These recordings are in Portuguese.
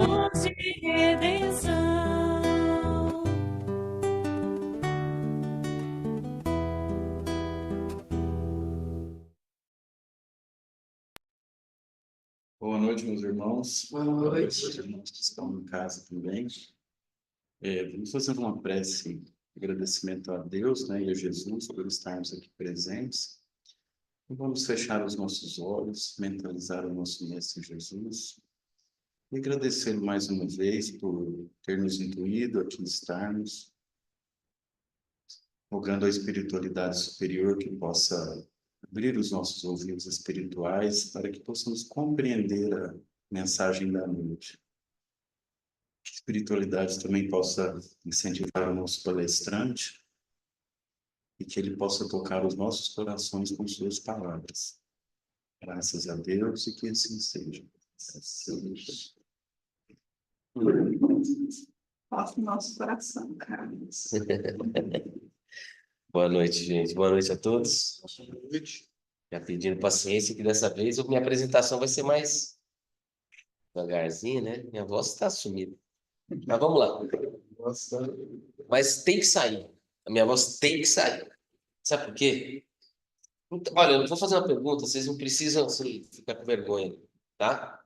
luz de redenção. Boa noite, meus irmãos. Boa noite. Meus irmãos que estão em casa também. Vamos fazer uma prece de agradecimento a Deus, né, e a Jesus por estarmos aqui presentes. E vamos fechar os nossos olhos, mentalizar o nosso Mestre Jesus e agradecer mais uma vez por ter nos intuído aqui estarmos, rogando a espiritualidade superior que possa abrir os nossos ouvidos espirituais para que possamos compreender a mensagem da noite. Que a espiritualidade também possa incentivar o nosso palestrante e que ele possa tocar os nossos corações com suas palavras. Graças a Deus e que assim seja. Toca o nosso coração, Carlos. Boa noite, gente. Boa noite a todos. Já pedindo paciência que dessa vez minha apresentação vai ser mais devagarzinho, né? Minha voz está sumida. Mas vamos lá. Mas tem que sair. A minha voz tem que sair. Sabe por quê? Então, olha, eu vou fazer uma pergunta, vocês não precisam assim, ficar com vergonha, tá?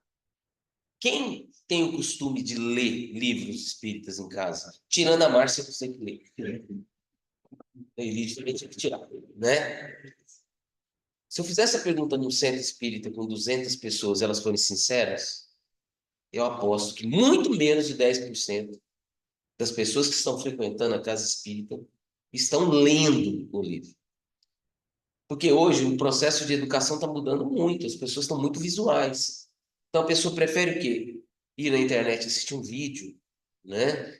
Quem tem o costume de ler livros espíritas em casa? Tirando a Márcia, que você que lê. A Elite também tinha que tirar, né? Se eu fizer essa pergunta num centro espírita com 200 pessoas, elas forem sinceras, eu aposto que muito menos de 10% das pessoas que estão frequentando a casa espírita estão lendo o livro. Porque hoje o processo de educação está mudando muito, as pessoas estão muito visuais. Então a pessoa prefere o quê? Ir na internet assistir um vídeo, né?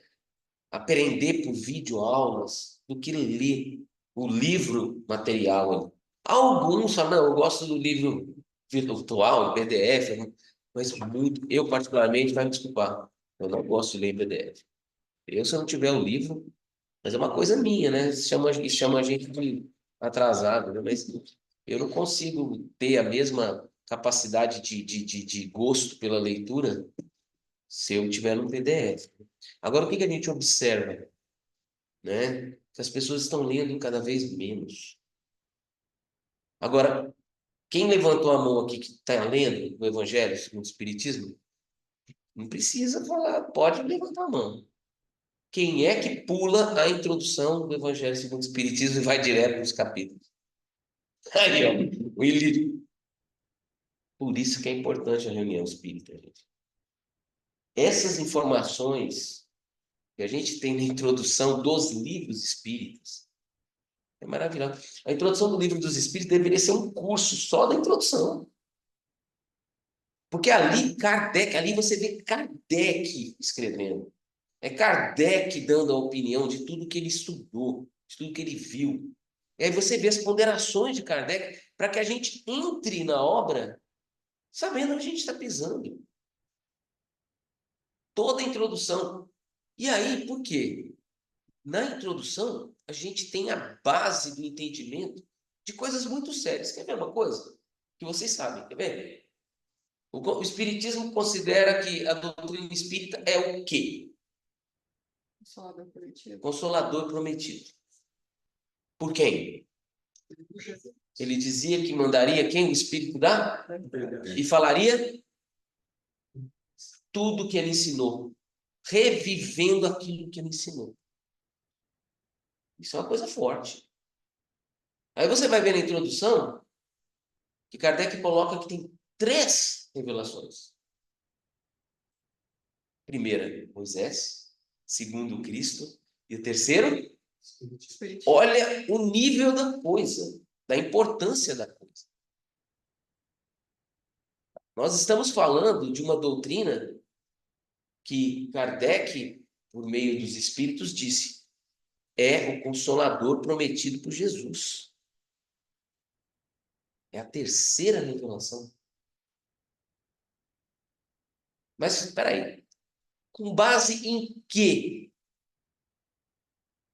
Aprender por vídeo aulas, do que ler o livro material. Alguns falam, não, eu gosto do livro virtual, PDF, mas muito, eu particularmente, vai me desculpar, eu não gosto de ler em PDF. Eu, se eu não tiver o livro, mas é uma coisa minha, né? Chama a gente de atrasado, né? Mas eu não consigo ter a mesma capacidade de gosto pela leitura se eu tiver no PDF. Agora, o que a gente observa, né? Que as pessoas estão lendo cada vez menos. Agora, quem levantou a mão aqui que está lendo o Evangelho segundo o Espiritismo, não precisa falar, pode levantar a mão. Quem é que pula a introdução do Evangelho segundo o Espiritismo e vai direto nos capítulos? Aí, ó, o ilírio. Por isso que é importante a reunião espírita, gente. Essas informações que a gente tem na introdução dos livros espíritas é maravilhoso. A introdução do livro dos espíritos deveria ser um curso só da introdução. Porque ali, Kardec, ali você vê Kardec escrevendo. É Kardec dando a opinião de tudo que ele estudou, de tudo que ele viu. E aí você vê as ponderações de Kardec para que a gente entre na obra sabendo onde a gente está pisando. Toda a introdução. E aí, por quê? Na introdução, a gente tem a base do entendimento de coisas muito sérias. Quer ver uma coisa? Que vocês sabem, quer ver? O Espiritismo considera que a doutrina espírita é o quê? Consolador prometido. Consolador prometido. Por quem? Ele dizia que mandaria quem? O Espírito da? E falaria tudo que ele ensinou, revivendo aquilo que ele ensinou. Isso é uma coisa forte. Aí você vai ver na introdução que Kardec coloca que tem 3 revelações. Primeira, Moisés. Segundo, Cristo. E o terceiro, olha o nível da coisa, da importância da coisa. Nós estamos falando de uma doutrina que Kardec, por meio dos Espíritos, disse é o Consolador prometido por Jesus. É a terceira revelação. Mas, espera aí. Com base em quê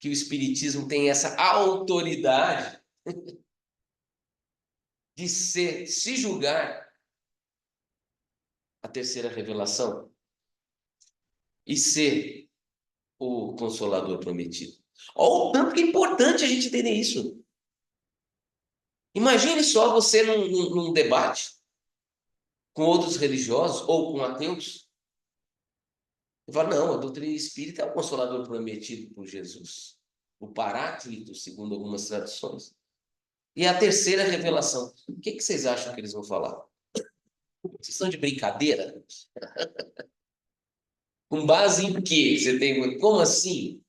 que o Espiritismo tem essa autoridade de se julgar a terceira revelação? e ser o Consolador prometido. Olha o tanto que é importante a gente entender isso. Imagine só você num debate com outros religiosos ou com ateus. E fala, não, a doutrina espírita é o Consolador prometido por Jesus. O Paráclito, segundo algumas traduções. E a terceira revelação. O que vocês acham que eles vão falar? Vocês estão de brincadeira? Com base em quê? Você tem... Como assim?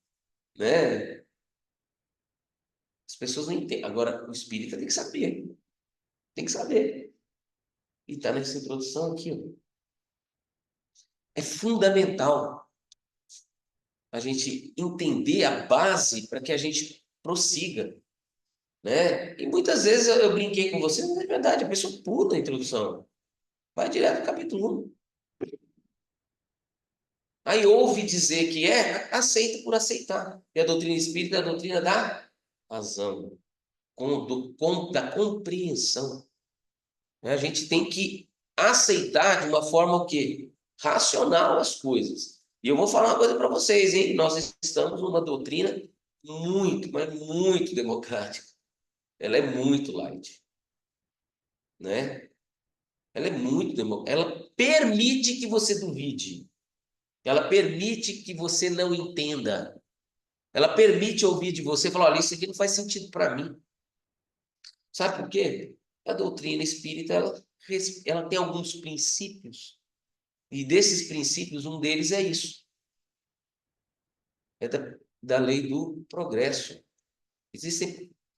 Né? As pessoas não entendem. Agora, o espírita tem que saber. Tem que saber. E está nessa introdução aqui. Ó. É fundamental a gente entender a base para que a gente prossiga. Né? E muitas vezes eu brinquei com você, mas é verdade, a pessoa pula a introdução. Vai direto ao capítulo 1. Aí ouve dizer que aceita por aceitar. E a doutrina espírita é a doutrina da razão, da compreensão. A gente tem que aceitar de uma forma o quê? Racional as coisas. E eu vou falar uma coisa para vocês, hein? Nós estamos numa doutrina muito, mas muito democrática. Ela é muito light. Né? Ela é muito democrática. Ela permite que você duvide. Ela permite que você não entenda. Ela permite ouvir de você e falar, olha, isso aqui não faz sentido para mim. Sabe por quê? A doutrina espírita, ela tem alguns princípios. E desses princípios, um deles é isso. É da lei do progresso.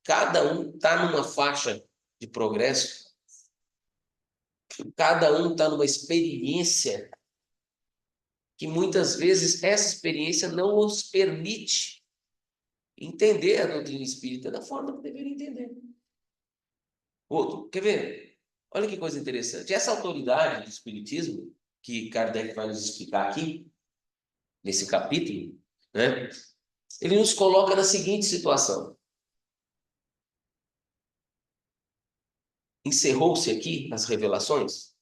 Cada um está numa faixa de progresso. Cada um está numa experiência que muitas vezes essa experiência não os permite entender a doutrina espírita da forma que deveria entender. Outro, quer ver? Olha que coisa interessante. Essa autoridade do espiritismo, que Kardec vai nos explicar aqui, nesse capítulo, né? Ele nos coloca na seguinte situação. Encerrou-se aqui as revelações?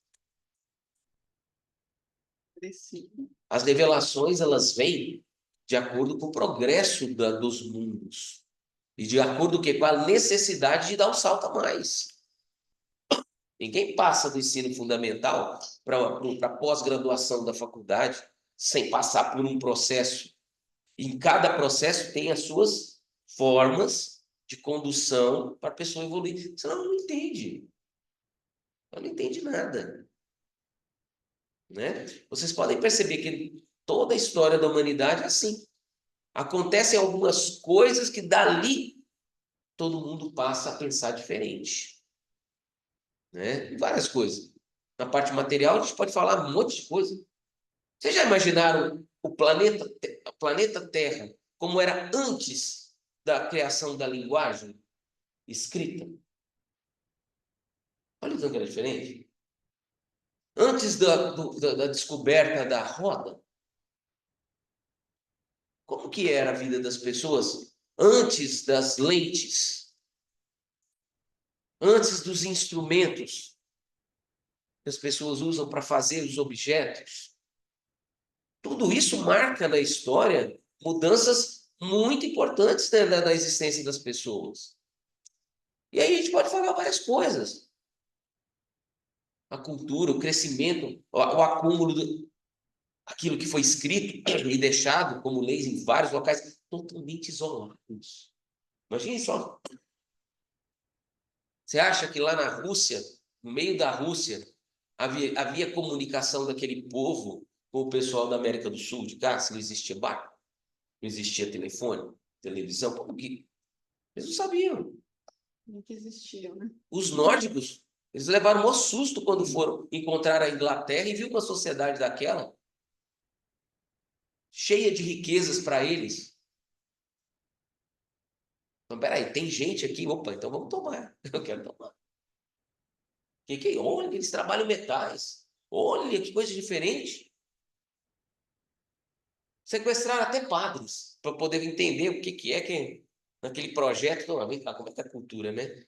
As revelações, elas vêm de acordo com o progresso dos mundos. E de acordo com a necessidade de dar um salto a mais. Ninguém passa do ensino fundamental para a pós-graduação da faculdade sem passar por um processo. E em cada processo tem as suas formas de condução para a pessoa evoluir. Senão ela não entende. Ela não entende nada. Né? Vocês podem perceber que toda a história da humanidade é assim. Acontecem algumas coisas que dali todo mundo passa a pensar diferente. Né? Várias coisas. Na parte material, a gente pode falar um monte de coisa. Vocês já imaginaram o planeta Terra como era antes da criação da linguagem escrita? Olha o tanto que era diferente. Antes da descoberta da roda, como que era a vida das pessoas antes das lentes? Antes dos instrumentos que as pessoas usam para fazer os objetos? Tudo isso marca na história mudanças muito importantes da existência das pessoas. E aí a gente pode falar várias coisas. A cultura, o crescimento, o acúmulo aquilo que foi escrito e deixado como leis em vários locais totalmente isolados. Imagine só. Você acha que lá na Rússia, no meio da Rússia, havia comunicação daquele povo com o pessoal da América do Sul, de cá, se não existia barco, não existia telefone, televisão, como que? Eles não sabiam. Não que existiam, né? Os nórdicos, eles levaram um maior susto quando foram encontrar a Inglaterra e viu uma sociedade daquela cheia de riquezas para eles. Então, peraí, tem gente aqui, opa, então vamos tomar. Eu quero tomar. Olha, eles trabalham metais. Olha, que coisa diferente. Sequestraram até padres para poder entender o que é que naquele projeto. Não, vem cá, como é que é a cultura, né?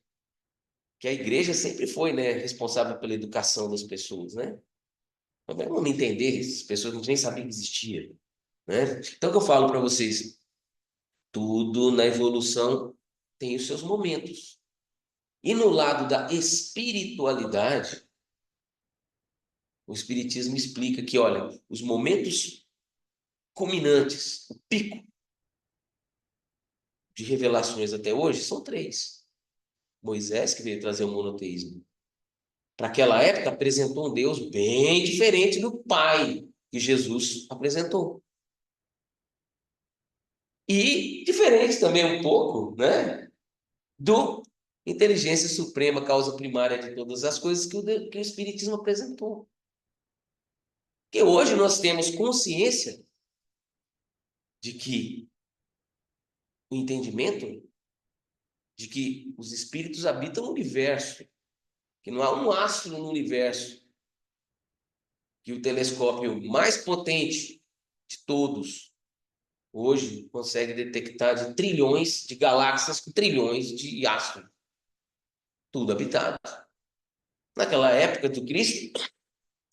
Que a igreja sempre foi, né, responsável pela educação das pessoas, né? Mas vamos entender, as pessoas nem sabiam que existia. né? Então, o que eu falo para vocês? Tudo na evolução tem os seus momentos. E no lado da espiritualidade, o Espiritismo explica que, olha, os momentos culminantes, o pico de revelações até hoje são três. Moisés, que veio trazer o monoteísmo. Para aquela época, apresentou um Deus bem diferente do Pai que Jesus apresentou. E diferente também um pouco, né, do inteligência suprema, causa primária de todas as coisas que o Espiritismo apresentou. Porque hoje nós temos consciência de que o entendimento de que os espíritos habitam o universo, que não há um astro no universo, que o telescópio mais potente de todos hoje consegue detectar de trilhões de galáxias com trilhões de astros, tudo habitado. Naquela época do Cristo,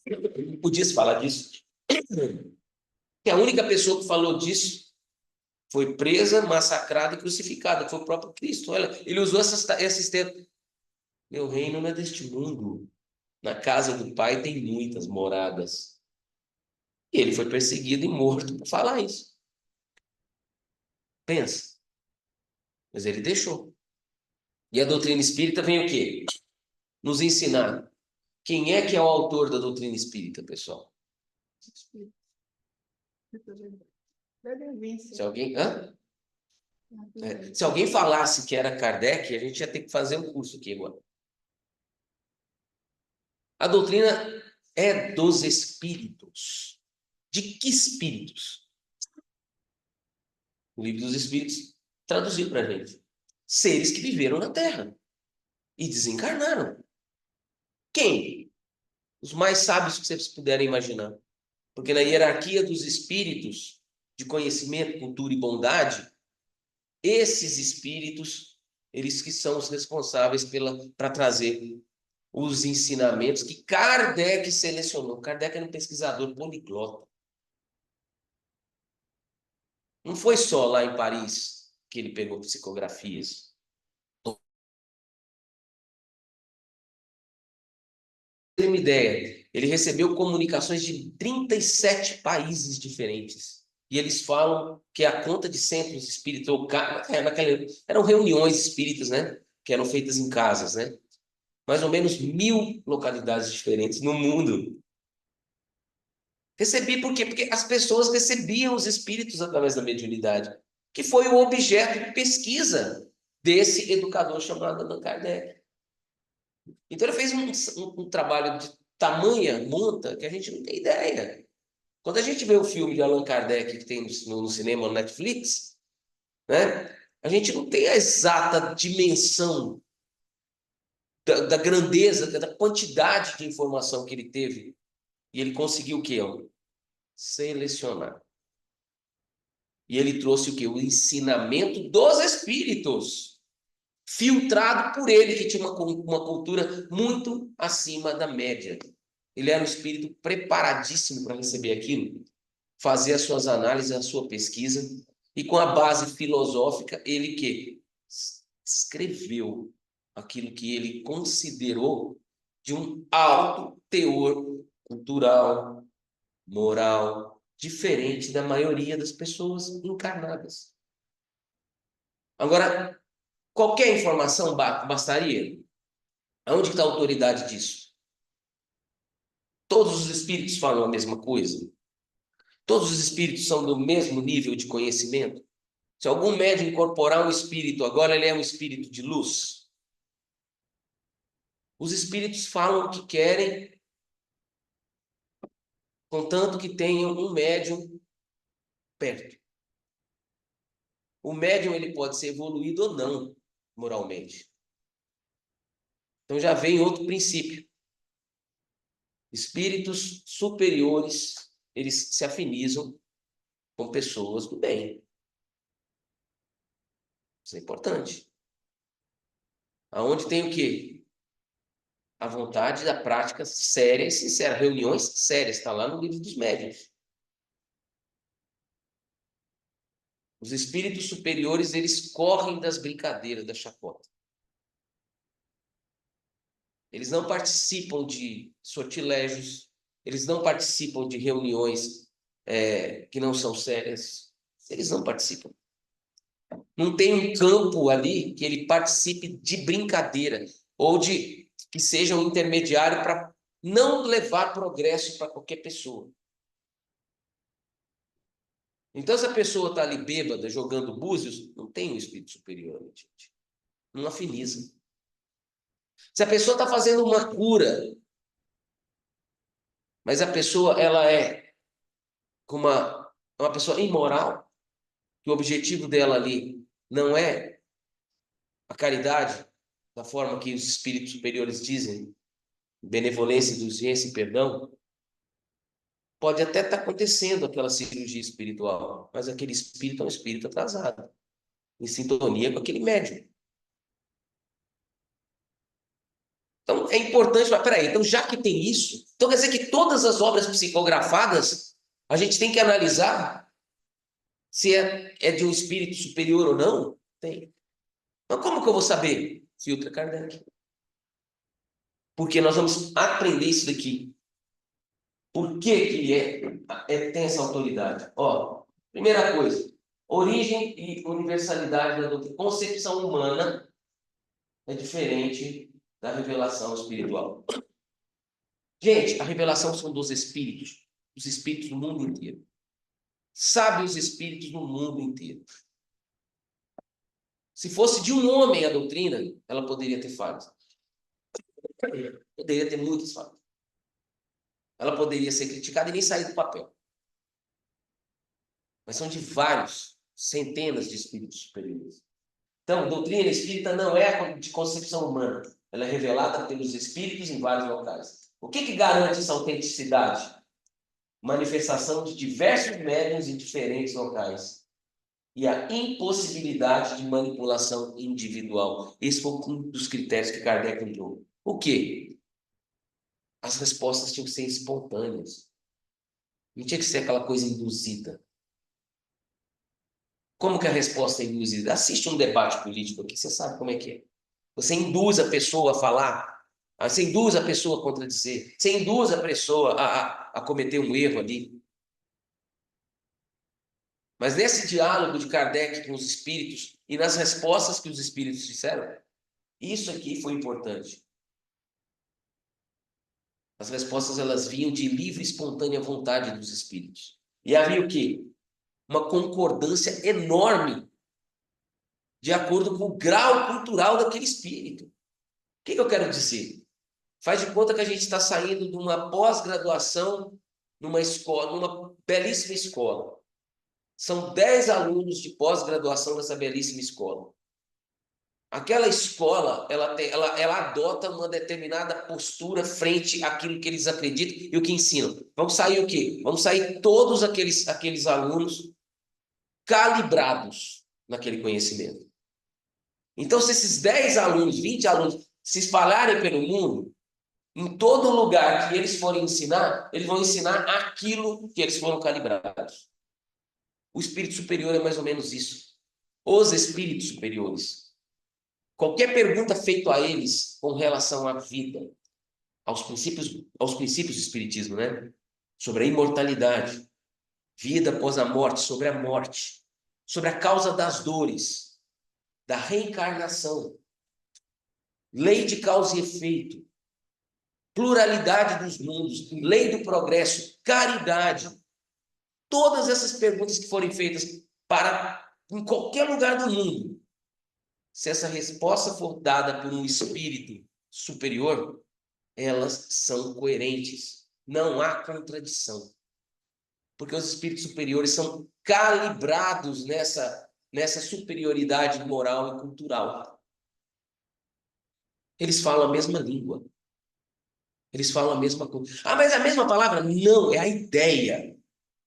não podia se falar disso, que a única pessoa que falou disso foi presa, massacrada e crucificada, que foi o próprio Cristo. Olha, ele usou esses termos. Meu reino não é deste mundo. Na casa do Pai tem muitas moradas. E ele foi perseguido e morto por falar isso. Pensa. Mas ele deixou. E a doutrina espírita vem o quê? Nos ensinar. Quem é que é o autor da doutrina espírita, pessoal? Se alguém, hã? Se alguém falasse que era Kardec, a gente ia ter que fazer um curso aqui agora. A doutrina é dos espíritos. De que espíritos? O Livro dos Espíritos traduziu para a gente. Seres que viveram na Terra e desencarnaram. Quem? Os mais sábios que vocês puderem imaginar. Porque na hierarquia dos espíritos de conhecimento, cultura e bondade, esses espíritos, eles que são os responsáveis para trazer os ensinamentos que Kardec selecionou. Kardec era um pesquisador poliglota. Não foi só lá em Paris que ele pegou psicografias. Pra ter uma ideia, ele recebeu comunicações de 37 países diferentes. E eles falam que a conta de centros espíritas, eram reuniões espíritas, né? Que eram feitas em casas, né? Mais ou menos 1000 localidades diferentes no mundo. Recebi por quê? Porque as pessoas recebiam os espíritos através da mediunidade, que foi o objeto de pesquisa desse educador chamado Allan Kardec. Então ele fez um trabalho de tamanha monta que a gente não tem ideia. Quando a gente vê o filme de Allan Kardec que tem no cinema, no Netflix, né, a gente não tem a exata dimensão da grandeza, da quantidade de informação que ele teve. E ele conseguiu o quê? Selecionar. E ele trouxe o quê? O ensinamento dos espíritos, filtrado por ele, que tinha uma cultura muito acima da média. Ele era um espírito preparadíssimo para receber aquilo, fazer as suas análises, a sua pesquisa, e com a base filosófica, ele que escreveu aquilo que ele considerou de um alto teor cultural, moral, diferente da maioria das pessoas encarnadas. Agora, qualquer informação bastaria? Aonde está a autoridade disso? Todos os espíritos falam a mesma coisa? Todos os espíritos são do mesmo nível de conhecimento? Se algum médium incorporar um espírito, agora ele é um espírito de luz? Os espíritos falam o que querem, contanto que tenham um médium perto. O médium ele pode ser evoluído ou não, moralmente. Então já vem outro princípio. Espíritos superiores, eles se afinizam com pessoas do bem. Isso é importante. Aonde tem o quê? A vontade da prática séria e sincera. Reuniões sérias, está lá no Livro dos Médiuns. Os espíritos superiores, eles correm das brincadeiras, da chacota. Eles não participam de sortilégios, eles não participam de reuniões que não são sérias. Eles não participam. Não tem um campo ali que ele participe de brincadeira ou de que seja um intermediário para não levar progresso para qualquer pessoa. Então, se a pessoa está ali bêbada, jogando búzios, não tem um espírito superior ali, gente. Não afiniza. Se a pessoa está fazendo uma cura, mas a pessoa ela é uma pessoa imoral, que o objetivo dela ali não é a caridade, da forma que os espíritos superiores dizem, benevolência, indulgência e perdão, pode até estar acontecendo aquela cirurgia espiritual, mas aquele espírito é um espírito atrasado, em sintonia com aquele médium. Então, é importante, mas peraí, então já que tem isso, então quer dizer que todas as obras psicografadas, a gente tem que analisar se é de um espírito superior ou não? Tem. Então, como que eu vou saber? Filtra Kardec. Porque nós vamos aprender isso daqui. Por que ele tem essa autoridade? Ó, primeira coisa, origem e universalidade da doutrina. Concepção humana é diferente da revelação espiritual. Gente, a revelação são dos espíritos no mundo inteiro. Sabe os espíritos no mundo inteiro. Se fosse de um homem a doutrina, ela poderia ter falhas. Poderia ter muitas falhas. Ela poderia ser criticada e nem sair do papel. Mas são de vários, centenas de espíritos superiores. Então, a doutrina espírita não é de concepção humana. Ela é revelada pelos espíritos em vários locais. O que garante essa autenticidade? Manifestação de diversos médiuns em diferentes locais. E a impossibilidade de manipulação individual. Esse foi um dos critérios que Kardec entrou. O quê? As respostas tinham que ser espontâneas. Não tinha que ser aquela coisa induzida. Como que a resposta é induzida? Assiste um debate político aqui, você sabe como é que é. Você induz a pessoa a falar, você induz a pessoa a contradizer, você induz a pessoa a cometer um erro ali. Mas nesse diálogo de Kardec com os espíritos e nas respostas que os espíritos disseram, isso aqui foi importante. As respostas elas vinham de livre e espontânea vontade dos espíritos. E havia o quê? Uma concordância enorme de acordo com o grau cultural daquele espírito. O que eu quero dizer? Faz de conta que a gente está saindo de uma pós-graduação numa escola, numa belíssima escola. São 10 alunos de pós-graduação nessa belíssima escola. Aquela escola, ela adota uma determinada postura frente àquilo que eles acreditam e o que ensinam. Vão sair o quê? Vão sair todos aqueles alunos calibrados naquele conhecimento. Então, se esses 10 alunos, 20 alunos se espalharem pelo mundo, em todo lugar que eles forem ensinar, eles vão ensinar aquilo que eles foram calibrados. O espírito superior é mais ou menos isso. Os espíritos superiores. Qualquer pergunta feita a eles com relação à vida, aos princípios do espiritismo, né? Sobre a imortalidade, vida após a morte, sobre a morte, sobre a causa das dores, da reencarnação, lei de causa e efeito, pluralidade dos mundos, lei do progresso, caridade. Todas essas perguntas que forem feitas em qualquer lugar do mundo, se essa resposta for dada por um espírito superior, elas são coerentes. Não há contradição. Porque os espíritos superiores são calibrados nessa superioridade moral e cultural. Eles falam a mesma língua. Eles falam a mesma coisa. Ah, mas é a mesma palavra? Não, é a ideia.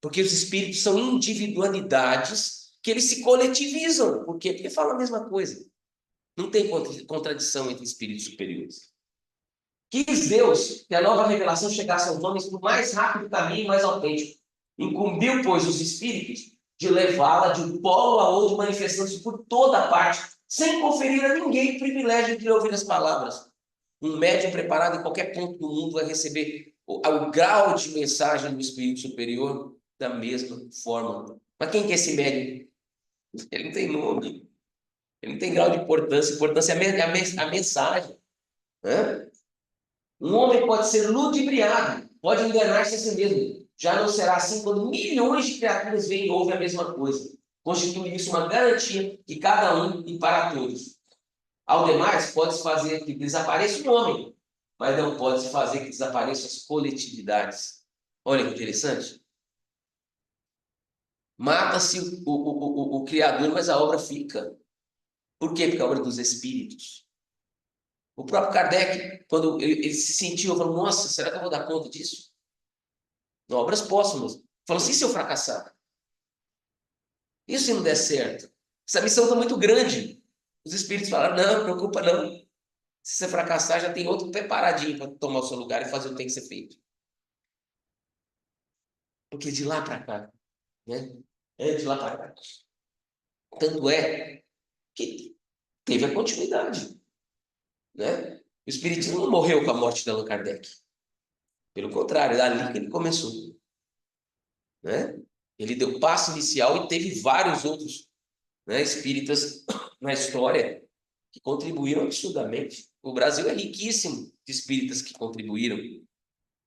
Porque os espíritos são individualidades que eles se coletivizam. Por quê? Porque falam a mesma coisa. Não tem contradição entre espíritos superiores. Quis Deus que a nova revelação chegasse aos homens por mais rápido caminho e mais autêntico. Incumbiu, pois, os espíritos de levá-la de um polo a outro, manifestando-se por toda parte, sem conferir a ninguém o privilégio de ouvir as palavras. Um médium preparado em qualquer ponto do mundo vai receber o grau de mensagem do Espírito Superior da mesma forma. Mas quem que é esse médium? Ele não tem nome, ele não tem grau de importância. A importância é a mensagem. Né? Um homem pode ser ludibriado, pode enganar-se a si mesmo. Já não será assim quando milhões de criaturas veem e ouvem a mesma coisa. Constitui isso uma garantia que cada um e para todos. Ao demais, pode-se fazer que desapareça um homem, mas não pode-se fazer que desapareçam as coletividades. Olha que interessante. Mata-se o Criador, mas a obra fica. Por quê? Porque é a obra dos espíritos. O próprio Kardec, quando ele se sentiu, falou, nossa, será que eu vou dar conta disso? Obras póstumas. Falou, assim, se eu fracassar? E se não der certo? Essa missão está muito grande. Os espíritos falaram, não, preocupa não. Se você fracassar, já tem outro preparadinho para tomar o seu lugar e fazer o que tem que ser feito. Porque de lá para cá, né? É de lá para cá. Tanto é que teve a continuidade, né? O espiritismo não morreu com a morte de Allan Kardec. Pelo contrário, é dali que ele começou, né? Ele deu o passo inicial e teve vários outros, né, espíritas na história que contribuíram absurdamente. O Brasil é riquíssimo de espíritas que contribuíram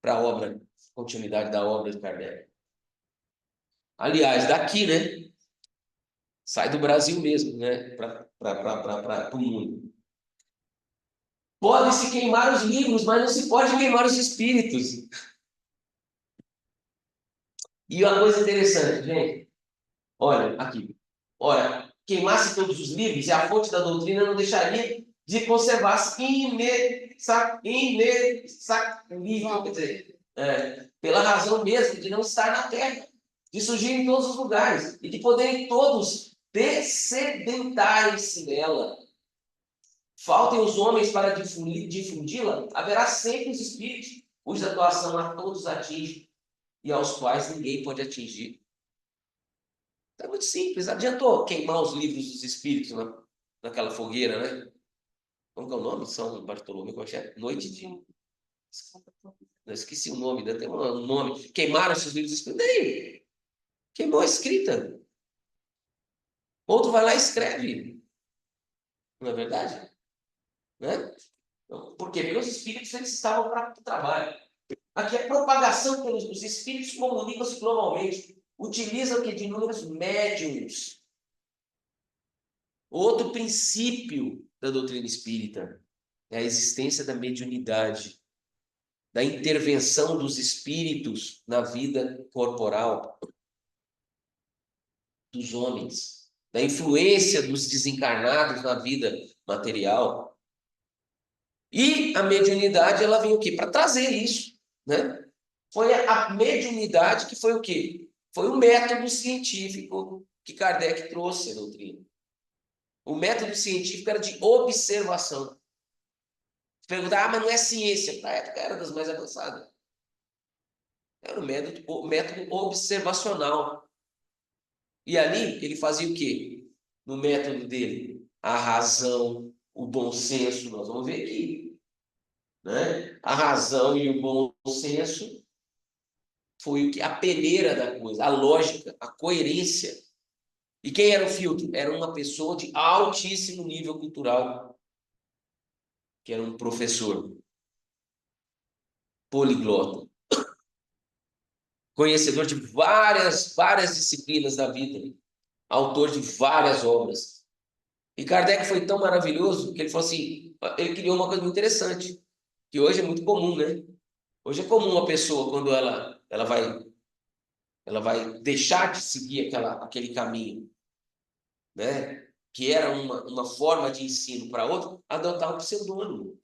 para a obra, continuidade da obra de Kardec. Aliás, daqui, né? Sai do Brasil mesmo, né? Para o mundo. Pode-se queimar os livros, mas não se pode queimar os espíritos. E uma coisa interessante, gente. Olha, aqui. Ora, queimasse todos os livros e a fonte da doutrina não deixaria de conservar-se quer dizer, pela razão mesmo de não estar na terra, de surgir em todos os lugares e de poderem todos dessedentarem-se nela. Faltem os homens para difundi-la, haverá sempre os espíritos, cuja atuação a todos atinge e aos quais ninguém pode atingir. É muito simples. Adiantou queimar os livros dos espíritos naquela fogueira, né? Como que é o nome? São Bartolomeu, como é que é? Noite de... Eu esqueci o nome, tem um nome. Queimaram esses livros dos espíritos. Nem. Queimou a escrita. Outro vai lá e escreve. Não é verdade? Né? Por quê? Porque os espíritos eles estavam para o trabalho. Aqui é propagação pelos os espíritos comunicam-se globalmente. Utilizam que de inúmeros médiums. Outro princípio da doutrina espírita é a existência da mediunidade, da intervenção dos espíritos na vida corporal dos homens, da influência dos desencarnados na vida material. E a mediunidade, ela vem o quê? Para trazer isso, né? Foi a mediunidade que foi o quê? Foi o método científico que Kardec trouxe à doutrina. O método científico era de observação. Perguntar, mas não é ciência. Na época era das mais avançadas. Era o método observacional. E ali ele fazia o quê? No método dele, a razão, o bom senso, nós vamos ver aqui. Né? A razão e o bom senso foi o que a peneira da coisa, a lógica, a coerência. E quem era o filtro? Era uma pessoa de altíssimo nível cultural, que era um professor poliglota, conhecedor de várias disciplinas da vida, autor de várias obras. E Kardec foi tão maravilhoso que ele falou assim, ele criou uma coisa muito interessante, que hoje é muito comum, né? Hoje é comum uma pessoa, quando ela vai deixar de seguir aquele caminho, né? Que era uma forma de ensino para outro, adotar um pseudônimo.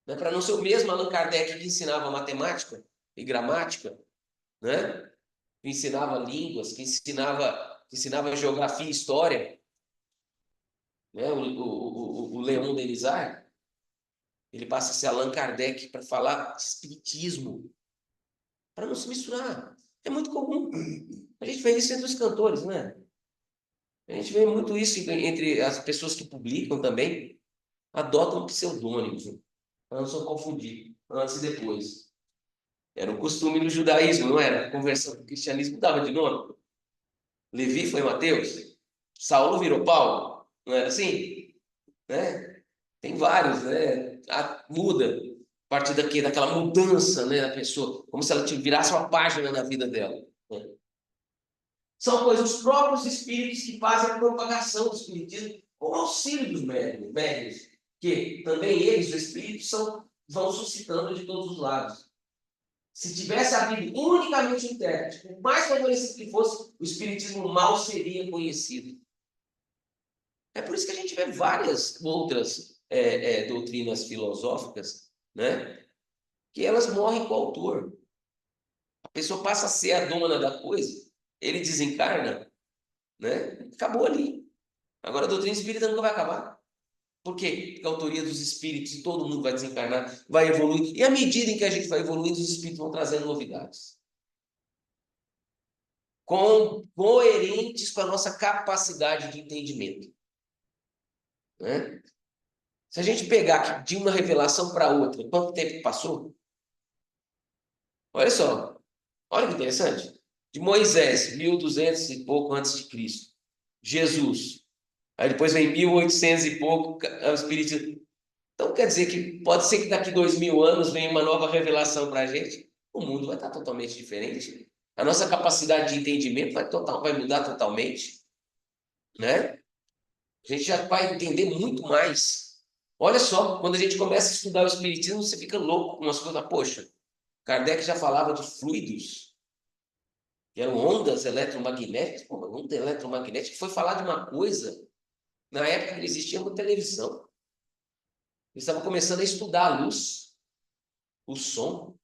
Né? Para não ser o mesmo Allan Kardec que ensinava matemática e gramática, né? Que ensinava línguas, que ensinava geografia e história, né? O Leon Denisard, ele passa a ser Allan Kardec para falar de espiritismo, para não se misturar. É muito comum. A gente vê isso entre os cantores, não é? A gente vê muito isso entre as pessoas que publicam também, adotam pseudônimos, né? Para não se confundir, antes e depois. Era um costume no judaísmo, não era? A conversão do cristianismo dava de nome. Levi foi Mateus, Saulo virou Paulo, não era assim? Né? Tem vários, né? Muda a partir daquela mudança, né, da pessoa, como se ela virasse uma página na vida dela. Né? São coisas, os próprios espíritos que fazem a propagação do espiritismo com o auxílio dos médiuns, que também eles, os espíritos, vão suscitando de todos os lados. Se tivesse havido unicamente um intérprete, por mais favorecido que fosse, o espiritismo mal seria conhecido. É por isso que a gente vê várias outras doutrinas filosóficas, né, que elas morrem com o autor. A pessoa passa a ser a dona da coisa, ele desencarna, né, acabou ali. Agora a doutrina espírita nunca vai acabar. Por quê? Porque a autoria dos espíritos, e todo mundo vai desencarnar, vai evoluir. E à medida em que a gente vai evoluindo, os espíritos vão trazendo novidades. Coerentes com a nossa capacidade de entendimento. Né? Se a gente pegar de uma revelação para outra, quanto tempo passou? Olha só, olha que interessante. De Moisés, 1200 e pouco antes de Cristo. Jesus. Aí depois vem 1800 e pouco, o Espírito. Então quer dizer que pode ser que daqui 2000 anos venha uma nova revelação para a gente. O mundo vai estar totalmente diferente. A nossa capacidade de entendimento vai mudar totalmente. Né? A gente já vai entender muito mais. Olha só, quando a gente começa a estudar o Espiritismo, você fica louco com umas coisas. Poxa, Kardec já falava de fluidos, que eram ondas eletromagnéticas. Pô, uma onda eletromagnética foi falar de uma coisa, na época que existia uma televisão. Eles estavam começando a estudar a luz, o som.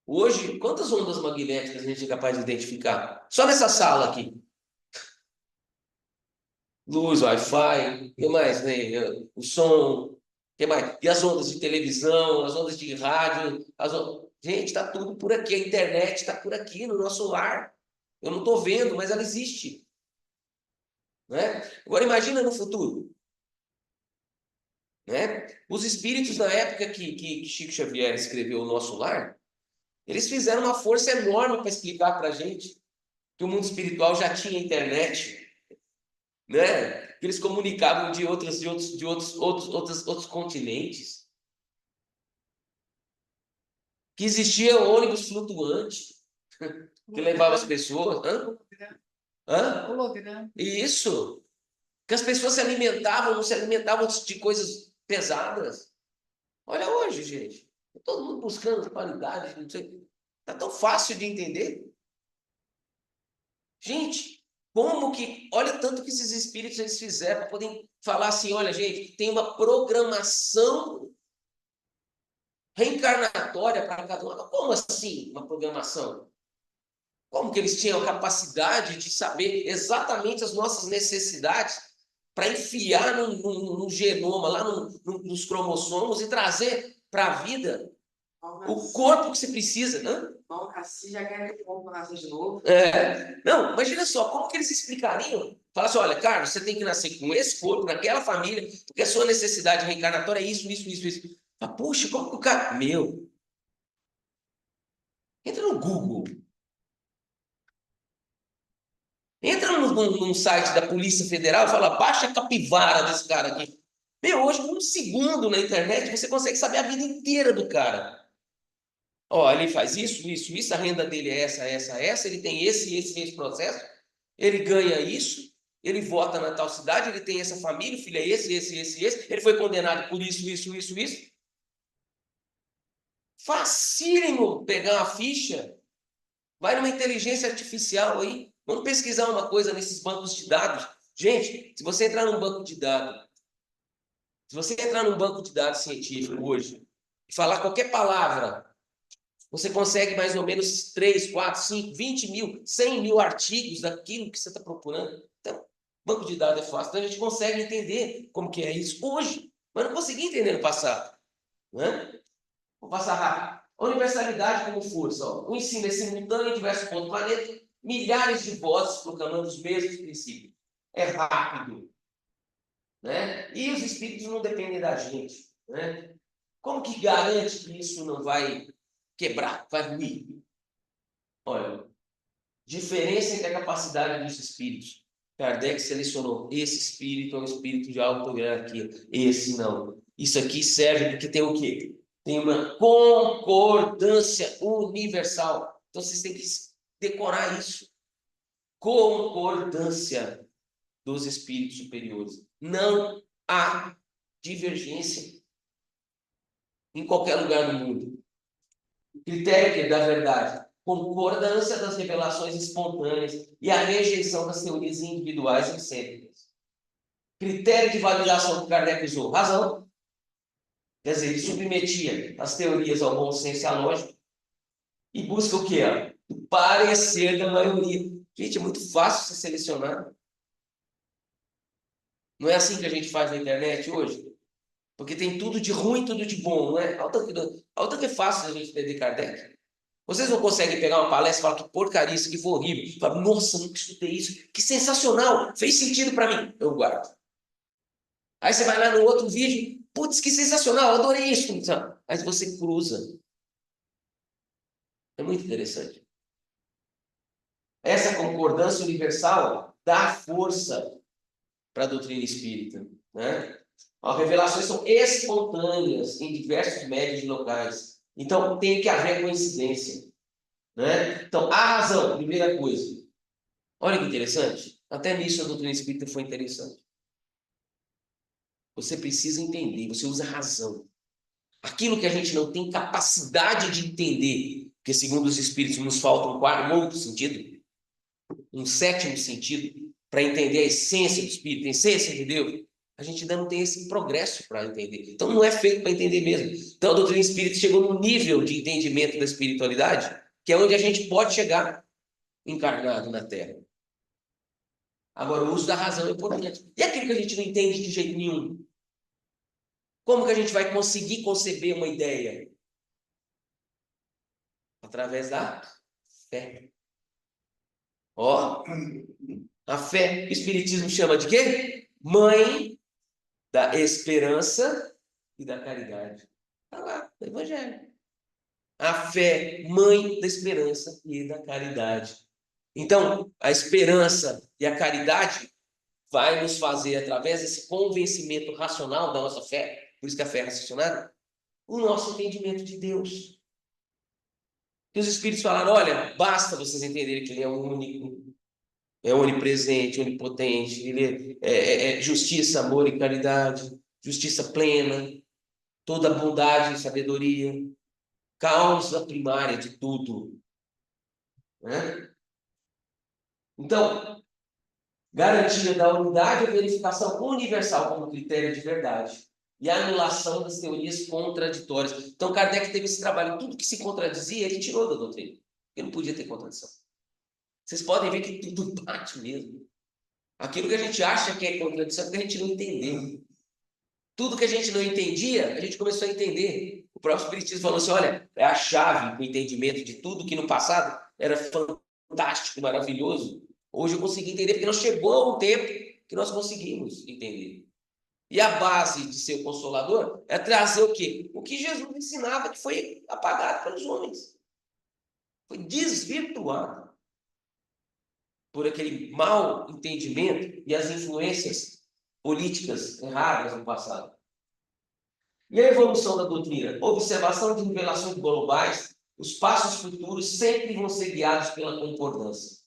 Hoje, quantas ondas magnéticas a gente é capaz de identificar? Só nessa sala aqui. Luz, Wi-Fi, o que mais, né? O som, o que mais? E as ondas de televisão, as ondas de rádio, gente, está tudo por aqui, a internet está por aqui no nosso lar. Eu não estou vendo, mas ela existe. Né? Agora imagina no futuro. Né? Os espíritos, na época que Chico Xavier escreveu O Nosso Lar, eles fizeram uma força enorme para explicar para a gente que o mundo espiritual já tinha internet, né? Que eles comunicavam de outros continentes, que existia ônibus flutuante que levava as pessoas. Holograma. Isso. Que as pessoas não se alimentavam de coisas pesadas. Olha hoje, gente. Todo mundo buscando qualidade, não sei. Tá tão fácil de entender. Gente, olha tanto que esses espíritos eles fizeram para poder falar assim, olha, gente, tem uma programação reencarnatória para cada um. Como assim uma programação? Como que eles tinham a capacidade de saber exatamente as nossas necessidades para enfiar no genoma, lá nos cromossomos e trazer para a vida o corpo que você precisa, né? Bom, assim já quer que o corpo nasça de novo. Não, imagina só, como que eles explicariam? Fala assim, olha, Carlos, você tem que nascer com esse corpo, naquela família, porque a sua necessidade reencarnatória é isso. Mas, puxa, como que o cara... Entra no Google. Entra num site da Polícia Federal e fala, baixa a capivara desse cara aqui. Hoje, um segundo na internet, você consegue saber a vida inteira do cara. Ó, ele faz isso, a renda dele é essa, ele tem esse processo, ele ganha isso, ele vota na tal cidade, ele tem essa família, o filho é esse, ele foi condenado por isso. Facílimo pegar uma ficha, vai numa inteligência artificial aí, vamos pesquisar uma coisa nesses bancos de dados. Gente, se você entrar num banco de dados científico hoje e falar qualquer palavra, você consegue mais ou menos 3, 4, 5, 20 mil, 100 mil artigos daquilo que você está procurando. Então, banco de dados é fácil. Então, a gente consegue entender como que é isso hoje, mas não consegui entender no passado. Né? Vou passar rápido. A universalidade como força. Ó. O ensino é simultâneo em diversos pontos do planeta, milhares de vozes proclamando os mesmos princípios. É rápido. Né? E os espíritos não dependem da gente. Né? Como que garante que isso não vai quebrar, vai ruir? Olha, diferença entre a capacidade dos espíritos. Kardec selecionou, esse espírito é um espírito de alta hierarquia, esse não. Isso aqui serve porque tem o quê? Tem uma concordância universal. Então vocês têm que decorar isso. Concordância dos espíritos superiores. Não há divergência em qualquer lugar do mundo. Critério da verdade. Concordância das revelações espontâneas e a rejeição das teorias individuais e excêntricas. Critério de validação que Kardec usou. Razão. Quer dizer, ele submetia as teorias ao bom senso e à lógica e busca o quê? O parecer da maioria. Gente, é muito fácil se selecionar. Não é assim que a gente faz na internet hoje? Porque tem tudo de ruim, tudo de bom, não é? Olha que é fácil a gente entender Kardec. Vocês não conseguem pegar uma palestra e falar que porcaria, isso aqui foi horrível. Fala, nossa, nunca escutei isso. Que sensacional, fez sentido para mim. Eu guardo. Aí você vai lá no outro vídeo, putz, que sensacional, adorei isso. Aí você cruza. É muito interessante. Essa concordância universal dá força para a doutrina espírita. Né? As revelações são espontâneas em diversos médios e locais. Então, tem que haver coincidência. Né? Então, a razão, primeira coisa. Olha que interessante. Até nisso a doutrina espírita foi interessante. Você precisa entender, você usa razão. Aquilo que a gente não tem capacidade de entender, porque segundo os espíritos nos falta um outro sentido, um sétimo sentido, para entender a essência do espírito, a essência de Deus, a gente ainda não tem esse progresso para entender. Então não é feito para entender mesmo. Então a doutrina espírita chegou num nível de entendimento da espiritualidade, que é onde a gente pode chegar encarnado na Terra. Agora, o uso da razão é importante. E aquilo que a gente não entende de jeito nenhum? Como que a gente vai conseguir conceber uma ideia? Através da fé. Ó, a fé, o Espiritismo chama de quê? Mãe da esperança e da caridade. Está lá, no Evangelho. A fé, mãe da esperança e da caridade. Então, a esperança e a caridade vai nos fazer, através desse convencimento racional da nossa fé, por isso que a fé é raciocinada, o nosso entendimento de Deus. E os Espíritos falaram, olha, basta vocês entenderem que Ele é único, é onipresente, onipotente, Ele é justiça, amor e caridade, justiça plena, toda bondade e sabedoria, causa primária de tudo. Né? Então, garantia da unidade e verificação universal como critério de verdade e a anulação das teorias contraditórias. Então, Kardec teve esse trabalho. Tudo que se contradizia, ele tirou da doutrina. Porque não podia ter contradição. Vocês podem ver que tudo bate mesmo. Aquilo que a gente acha que é contradição, que a gente não entendeu. Tudo que a gente não entendia, a gente começou a entender. O próprio Espiritismo falou assim, olha, é a chave do entendimento de tudo que no passado era fantástico, maravilhoso. Hoje eu consegui entender, porque nós chegou um tempo que nós conseguimos entender. E a base de ser o consolador é trazer o quê? O que Jesus ensinava, que foi apagado pelos homens. Foi desvirtuado por aquele mau entendimento e as influências políticas erradas no passado. E a evolução da doutrina? Observação de revelações globais, os passos futuros sempre vão ser guiados pela concordância.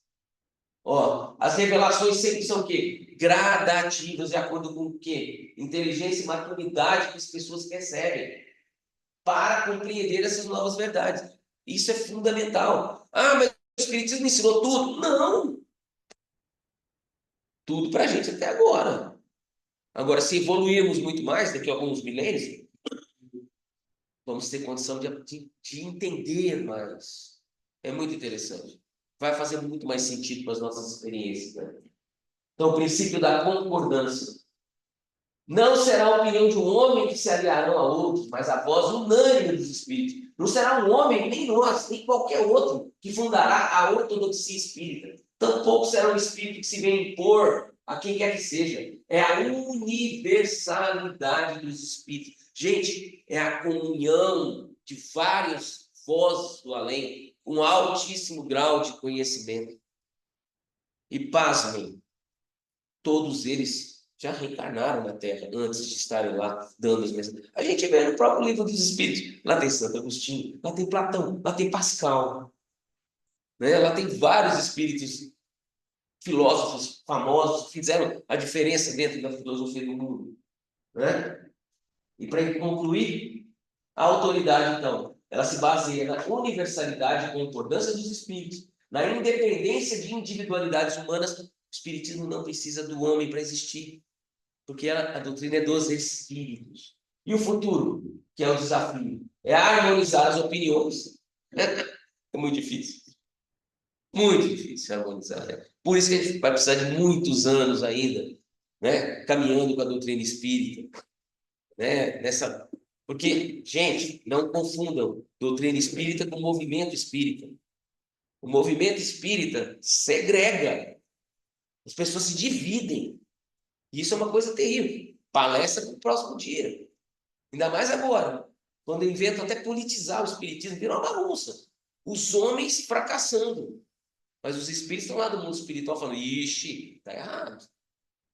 Ó, as revelações sempre são o quê? Gradativas, de acordo com o quê? Inteligência e maturidade que as pessoas recebem para compreender essas novas verdades. Isso é fundamental. Ah, mas o Espiritismo ensinou tudo? Não! Tudo para a gente até agora. Agora, se evoluirmos muito mais daqui a alguns milênios, vamos ter condição de entender mais. É muito interessante. Vai fazer muito mais sentido para as nossas experiências. Né? Então, o princípio da concordância. Não será a opinião de um homem que se aliarão a outros, mas a voz unânime dos espíritos. Não será um homem, nem nós, nem qualquer outro, que fundará a ortodoxia espírita. Tampouco será um espírito que se vem impor a quem quer que seja. É a universalidade dos espíritos. Gente, é a comunhão de várias vozes do além, com altíssimo grau de conhecimento. E pasmem, todos eles já reencarnaram na Terra antes de estarem lá dando as mensagens. A gente vê no próprio livro dos Espíritos. Lá tem Santo Agostinho, lá tem Platão, lá tem Pascal. Né? Lá tem vários espíritos, filósofos famosos que fizeram a diferença dentro da filosofia do mundo. Né? E para concluir, a autoridade, então, ela se baseia na universalidade e concordância dos espíritos, na independência de individualidades humanas. O espiritismo não precisa do homem para existir, porque a doutrina é dos espíritos. E o futuro, que é o desafio, é harmonizar as opiniões. É muito difícil. Muito difícil harmonizar. Né? Por isso que a gente vai precisar de muitos anos ainda, né? Caminhando com a doutrina espírita. Né? Porque, gente, não confundam doutrina espírita com movimento espírita. O movimento espírita segrega. As pessoas se dividem. E isso é uma coisa terrível. Palestra para o próximo dia. Ainda mais agora, quando inventam até politizar o espiritismo, virou uma bagunça. Os homens fracassando. Mas os espíritos estão lá do mundo espiritual falando, ixi, tá errado.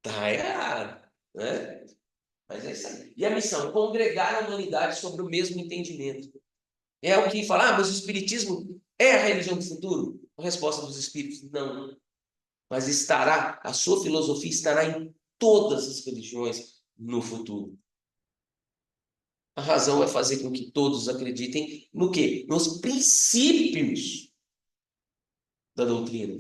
Tá errado. Né? Mas é isso aí. E a missão? Congregar a humanidade sobre o mesmo entendimento. É o que fala, mas o espiritismo é a religião do futuro? A resposta dos espíritos, não. Mas a sua filosofia estará em todas as religiões no futuro. A razão é fazer com que todos acreditem no quê? Nos princípios da doutrina.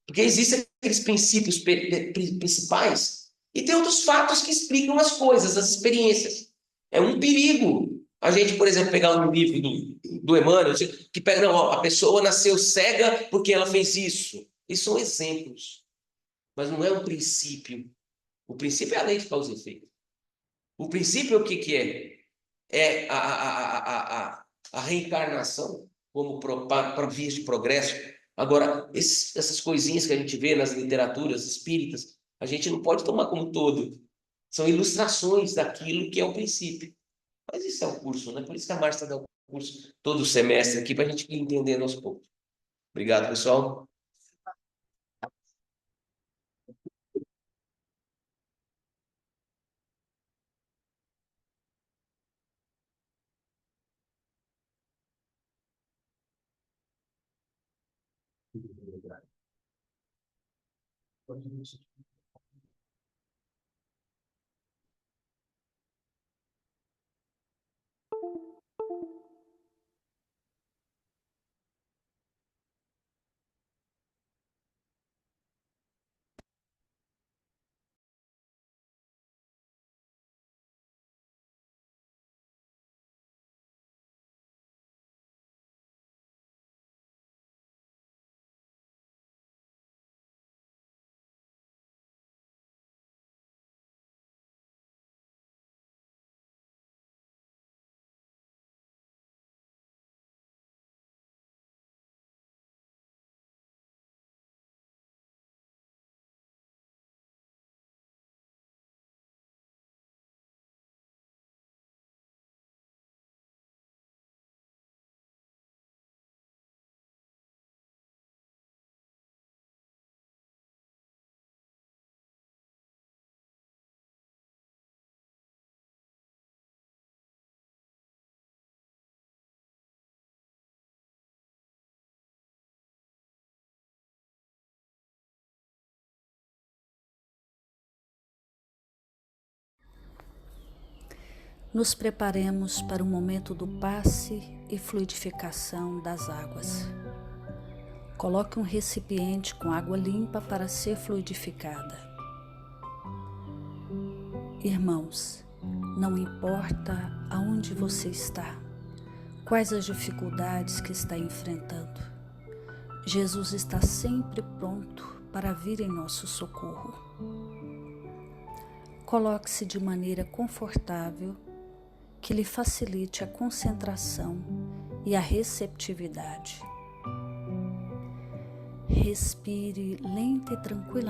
Porque existem aqueles princípios principais e tem outros fatos que explicam as coisas, as experiências. É um perigo a gente, por exemplo, pegar um livro do Emmanuel, que pega, não, a pessoa nasceu cega porque ela fez isso. Isso são exemplos. Mas não é um princípio. O princípio é a lei de causa e efeito. O princípio é o que é? É a reencarnação como para vias de progresso. Agora, essas coisinhas que a gente vê nas literaturas espíritas, a gente não pode tomar como todo. São ilustrações daquilo que é o princípio. Mas isso é o curso, né? Por isso que a Márcia dá o curso todo semestre aqui para a gente ir entendendo aos poucos. Obrigado, pessoal. Nos preparemos para o momento do passe e fluidificação das águas. Coloque um recipiente com água limpa para ser fluidificada. Irmãos, não importa aonde você está, quais as dificuldades que está enfrentando, Jesus está sempre pronto para vir em nosso socorro. Coloque-se de maneira confortável que lhe facilite a concentração e a receptividade. Respire lenta e tranquilamente.